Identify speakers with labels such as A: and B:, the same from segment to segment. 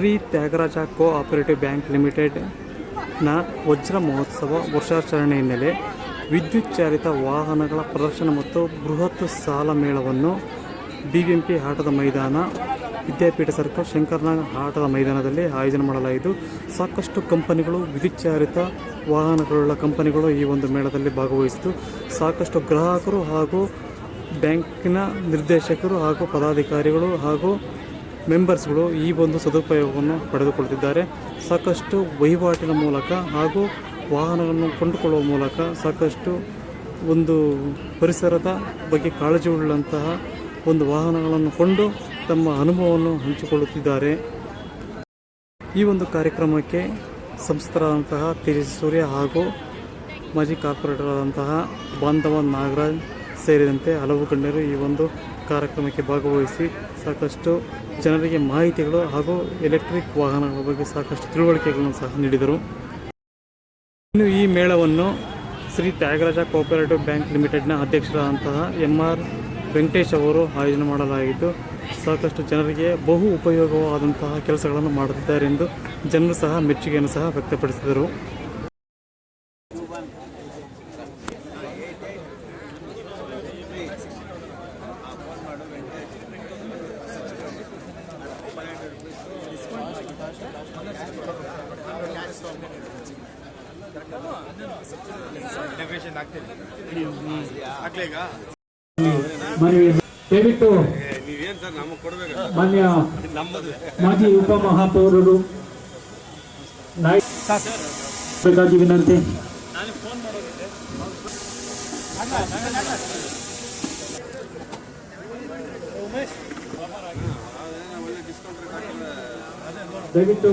A: Shri Tyagaraja cooperative bank ಲಿಮಿಟೆಡ್ನ ವಜ್ರ ಮಹೋತ್ಸವ ವರ್ಷಾಚರಣೆ ಹಿನ್ನೆಲೆ ವಿದ್ಯುತ್ ಚಾಲಿತ ವಾಹನಗಳ ಪ್ರದರ್ಶನ ಮತ್ತು ಬೃಹತ್ ಸಾಲ ಮೇಳವನ್ನು BBMP ಆಟದ ಮೈದಾನ, ವಿದ್ಯಾಪೀಠ ಸರ್ಕಲ್, ಶಂಕರನಾಗ್ ಆಟದ ಮೈದಾನದಲ್ಲಿ ಆಯೋಜನೆ ಮಾಡಲಾಯಿತು. ಸಾಕಷ್ಟು ಕಂಪನಿಗಳು, ವಿದ್ಯುತ್ ಚಾಲಿತ ವಾಹನಗಳುಳ್ಳ ಕಂಪನಿಗಳು ಈ ಒಂದು ಮೇಳದಲ್ಲಿ ಭಾಗವಹಿಸಿತು. ಸಾಕಷ್ಟು ಗ್ರಾಹಕರು ಹಾಗೂ ಬ್ಯಾಂಕಿನ ನಿರ್ದೇಶಕರು ಹಾಗೂ ಪದಾಧಿಕಾರಿಗಳು ಹಾಗೂ ಮೆಂಬರ್ಸ್ಗಳು ಈ ಒಂದು ಸದುಪಯೋಗವನ್ನು ಪಡೆದುಕೊಳ್ಳುತ್ತಿದ್ದಾರೆ. ಸಾಕಷ್ಟು ವಹಿವಾಟಿನ ಮೂಲಕ ಹಾಗೂ ವಾಹನಗಳನ್ನು ಕೊಂಡುಕೊಳ್ಳುವ ಮೂಲಕ ಸಾಕಷ್ಟು ಒಂದು ಪರಿಸರದ ಬಗ್ಗೆ ಕಾಳಜಿ ಉಳ್ಳಂತಹ ಒಂದು ವಾಹನಗಳನ್ನು ಕೊಂಡು ತಮ್ಮ ಅನುಭವವನ್ನು ಹಂಚಿಕೊಳ್ಳುತ್ತಿದ್ದಾರೆ. ಈ ಒಂದು ಕಾರ್ಯಕ್ರಮಕ್ಕೆ ಸಂಸ್ಥರಾದಂತಹ ತೇಜಸ್ವಿ ಸೂರ್ಯ ಹಾಗೂ ಮಾಜಿ ಕಾರ್ಪೊರೇಟರ್ ಆದಂತಹ ಬಾಂಧವ ನಾಗರಾಜ್ ಸೇರಿದಂತೆ ಹಲವು ಗಣ್ಯರು ಈ ಒಂದು ಕಾರ್ಯಕ್ರಮಕ್ಕೆ ಭಾಗವಹಿಸಿ ಸಾಕಷ್ಟು ಜನರಿಗೆ ಮಾಹಿತಿಗಳು ಹಾಗೂ ಎಲೆಕ್ಟ್ರಿಕ್ ವಾಹನಗಳ ಬಗ್ಗೆ ಸಾಕಷ್ಟು ತಿಳುವಳಿಕೆಗಳನ್ನು ಸಹ ನೀಡಿದರು. ಇನ್ನು ಈ ಮೇಳವನ್ನು ಶ್ರೀ ತ್ಯಾಗರಾಜ ಕೋಆಪರೇಟಿವ್ ಬ್ಯಾಂಕ್ ಲಿಮಿಟೆಡ್ನ ಅಧ್ಯಕ್ಷರಾದಂತಹ MR ವೆಂಕಟೇಶ್ ಅವರು ಆಯೋಜನೆ ಮಾಡಲಾಗಿದ್ದು, ಸಾಕಷ್ಟು ಜನರಿಗೆ ಬಹು ಉಪಯೋಗವಾದಂತಹ ಕೆಲಸಗಳನ್ನು ಮಾಡುತ್ತಿದ್ದಾರೆ ಎಂದು ಜನರು ಸಹ ಮೆಚ್ಚುಗೆಯನ್ನು ಸಹ ವ್ಯಕ್ತಪಡಿಸಿದರು.
B: ದಯವಿಟ್ಟು ಮಾನ್ಯ ಮಾಜಿ ಉಪಮಹಾಪೌರರು ಬೇಕಾಗಿ ವಿನಂತಿ. ದಯವಿಟ್ಟು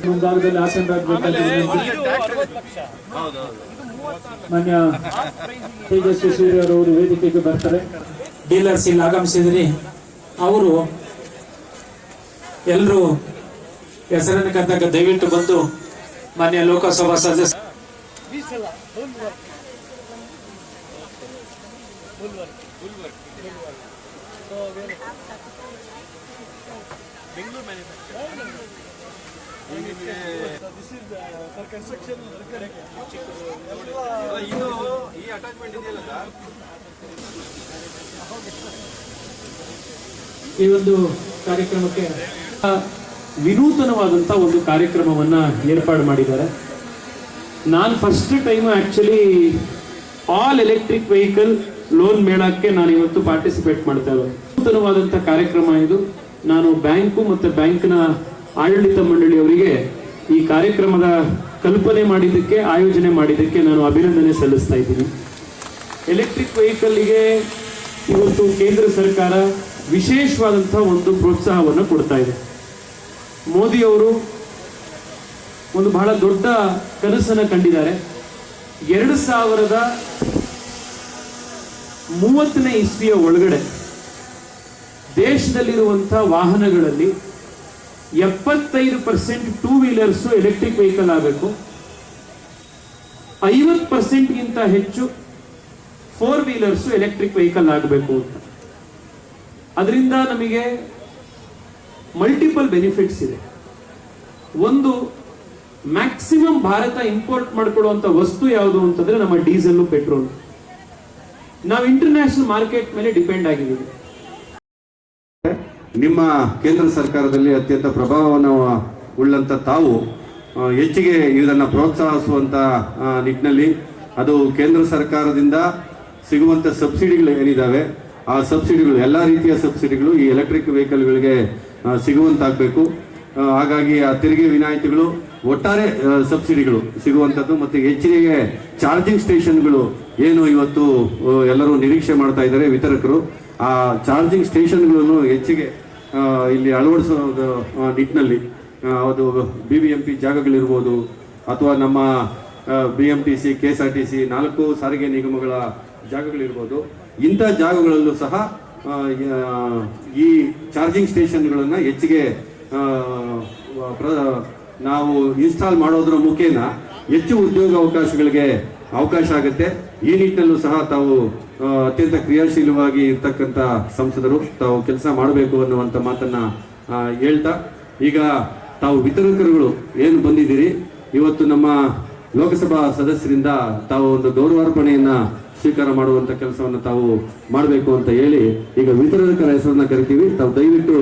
B: ಮುಂಭಾಗದಲ್ಲಿ ಆಸನರಾಗಬೇಕಾಗಿ ಮಾನ್ಯ ತೇಜಸ್ವಿ ಸೂರ್ಯರವರು ವೇದಿಕೆಗೆ ಬರ್ತಾರೆ. ಡೀಲರ್ಸ್ ಇಲ್ಲಿ ಆಗಮಿಸಿದ್ರಿ. ಅವರು ಎಲ್ಲರೂ ಹೆಸರನ್ನು ಕರೆದಾಗ ದಯವಿಟ್ಟು ಬಂದು ಮಾನ್ಯ ಲೋಕಸಭಾ ಸದಸ್ಯ ಈ ಒಂದು ಕಾರ್ಯಕ್ರಮಕ್ಕೆ ವಿನೂತನವಾದಂತಹ ಒಂದು ಕಾರ್ಯಕ್ರಮವನ್ನ ಏರ್ಪಾಡು ಮಾಡಿದ್ದಾರೆ. ನಾನು first time actually all electric vehicle loan ಮೇಳಕ್ಕೆ ನಾನು ಇವತ್ತು ಪಾರ್ಟಿಸಿಪೇಟ್ ಮಾಡ್ತಾ ಇರೋದು. ನೂತನವಾದಂತಹ ಕಾರ್ಯಕ್ರಮ ಇದು. ನಾನು ಬ್ಯಾಂಕು ಮತ್ತು ಬ್ಯಾಂಕ್ನ ಆಡಳಿತ ಮಂಡಳಿಯವರಿಗೆ ಈ ಕಾರ್ಯಕ್ರಮದ ಕಲ್ಪನೆ ಮಾಡಿದ್ದಕ್ಕೆ, ಆಯೋಜನೆ ಮಾಡಿದ್ದಕ್ಕೆ ನಾನು ಅಭಿನಂದನೆ ಸಲ್ಲಿಸ್ತಾ ಇದ್ದೀನಿ. ಎಲೆಕ್ಟ್ರಿಕ್ ವೆಹಿಕಲ್ಗೆ ಇವತ್ತು ಕೇಂದ್ರ ಸರ್ಕಾರ ವಿಶೇಷವಾದಂತಹ ಒಂದು ಪ್ರೋತ್ಸಾಹವನ್ನು ಕೊಡ್ತಾ ಇದೆ. ಮೋದಿಯವರು ಒಂದು ಬಹಳ ದೊಡ್ಡ ಕನಸನ್ನು ಕಂಡಿದ್ದಾರೆ. 2030ನೇ ಇಸ್ವಿಯ ಒಳಗಡೆ ದೇಶದಲ್ಲಿರುವಂತಹ ವಾಹನಗಳಲ್ಲಿ 75% ಟೂ ವೀಲರ್ಸು ಎಲೆಕ್ಟ್ರಿಕ್ ವೆಹಿಕಲ್ ಆಗಬೇಕು, 50%ಗಿಂತ ಹೆಚ್ಚು 4 ವೀಲರ್ಸು ಎಲೆಕ್ಟ್ರಿಕ್ ವೆಹಿಕಲ್ ಆಗಬೇಕು ಅಂತ. ಅದರಿಂದ ನಮಗೆ ಮಲ್ಟಿಪಲ್ ಬೆನಿಫಿಟ್ಸ್ ಇದೆ. ಒಂದು, ಮ್ಯಾಕ್ಸಿಮಮ್ ಭಾರತ ಇಂಪೋರ್ಟ್ ಮಾಡಿಕೊಳ್ಳುವಂತ ವಸ್ತು ಯಾವುದು ಅಂತಂದ್ರೆ ನಮ್ಮ ಡೀಸೆಲ್, ಪೆಟ್ರೋಲ್. ನಾವು ಇಂಟರ್ನ್ಯಾಷನಲ್ ಮಾರ್ಕೆಟ್ ಮೇಲೆ ಡಿಪೆಂಡ್ ಆಗಿದ್ದೀವಿ.
C: ನಿಮ್ಮ ಕೇಂದ್ರ ಸರ್ಕಾರದಲ್ಲಿ ಅತ್ಯಂತ ಪ್ರಭಾವವನ್ನು ಉಳ್ಳಂತ ತಾವು ಹೆಚ್ಚಿಗೆ ಇದನ್ನು ಪ್ರೋತ್ಸಾಹಿಸುವಂತ ನಿಟ್ಟಿನಲ್ಲಿ ಅದು ಕೇಂದ್ರ ಸರ್ಕಾರದಿಂದ ಸಿಗುವಂತ ಸಬ್ಸಿಡಿಗಳು ಏನಿದಾವೆ ಆ ಸಬ್ಸಿಡಿಗಳು, ಎಲ್ಲ ರೀತಿಯ ಸಬ್ಸಿಡಿಗಳು ಈ ಎಲೆಕ್ಟ್ರಿಕ್ ವೆಹಿಕಲ್ಗಳಿಗೆ ಸಿಗುವಂತಾಗಬೇಕು. ಹಾಗಾಗಿ ಆ ತೆರಿಗೆ ವಿನಾಯಿತಿಗಳು, ಒಟ್ಟಾರೆ ಸಬ್ಸಿಡಿಗಳು ಸಿಗುವಂಥದ್ದು ಮತ್ತು ಹೆಚ್ಚಿಗೆ ಚಾರ್ಜಿಂಗ್ ಸ್ಟೇಷನ್ಗಳು ಏನು ಇವತ್ತು ಎಲ್ಲರೂ ನಿರೀಕ್ಷೆ ಮಾಡ್ತಾ ಇದ್ದಾರೆ ವಿತರಕರು, ಆ ಚಾರ್ಜಿಂಗ್ ಸ್ಟೇಷನ್ಗಳನ್ನು ಹೆಚ್ಚಿಗೆ ಇಲ್ಲಿ ಅಳವಡಿಸೋ ನಿಟ್ಟಿನಲ್ಲಿ ಅದು BBMP ಜಾಗಗಳಿರ್ಬೋದು ಅಥವಾ ನಮ್ಮ BMTC, KSRTC 4 ಸಾರಿಗೆ ನಿಗಮಗಳ ಜಾಗಗಳಿರ್ಬೋದು. ಇಂಥ ಜಾಗಗಳಲ್ಲೂ ಸಹ ಈ ಚಾರ್ಜಿಂಗ್ ಸ್ಟೇಷನ್ಗಳನ್ನು ಹೆಚ್ಚಿಗೆ ನಾವು ಇನ್ಸ್ಟಾಲ್ ಮಾಡೋದ್ರ ಮುಖೇನ ಹೆಚ್ಚು ಉದ್ಯೋಗ ಅವಕಾಶಗಳಿಗೆ ಅವಕಾಶ ಆಗುತ್ತೆ. ಈ ನಿಟ್ಟಿನಲ್ಲೂ ಸಹ ತಾವು ಅತ್ಯಂತ ಕ್ರಿಯಾಶೀಲವಾಗಿ ಇರ್ತಕ್ಕಂಥ ಸಂಸದರು ತಾವು ಕೆಲಸ ಮಾಡಬೇಕು ಅನ್ನುವಂಥ ಮಾತನ್ನ ಹೇಳ್ತಾ ಈಗ ತಾವು ವಿತರಕರುಗಳು ಏನು ಬಂದಿದ್ದೀರಿ, ಇವತ್ತು ನಮ್ಮ ಲೋಕಸಭಾ ಸದಸ್ಯರಿಂದ ತಾವು ಒಂದು ಗೌರವಾರ್ಪಣೆಯನ್ನ ಸ್ವೀಕಾರ ಮಾಡುವಂತ ಕೆಲಸವನ್ನು ತಾವು ಮಾಡಬೇಕು ಅಂತ ಹೇಳಿ ಈಗ ವಿತರಕರ ಹೆಸರನ್ನ ಕರಿತೀವಿ. ತಾವು ದಯವಿಟ್ಟು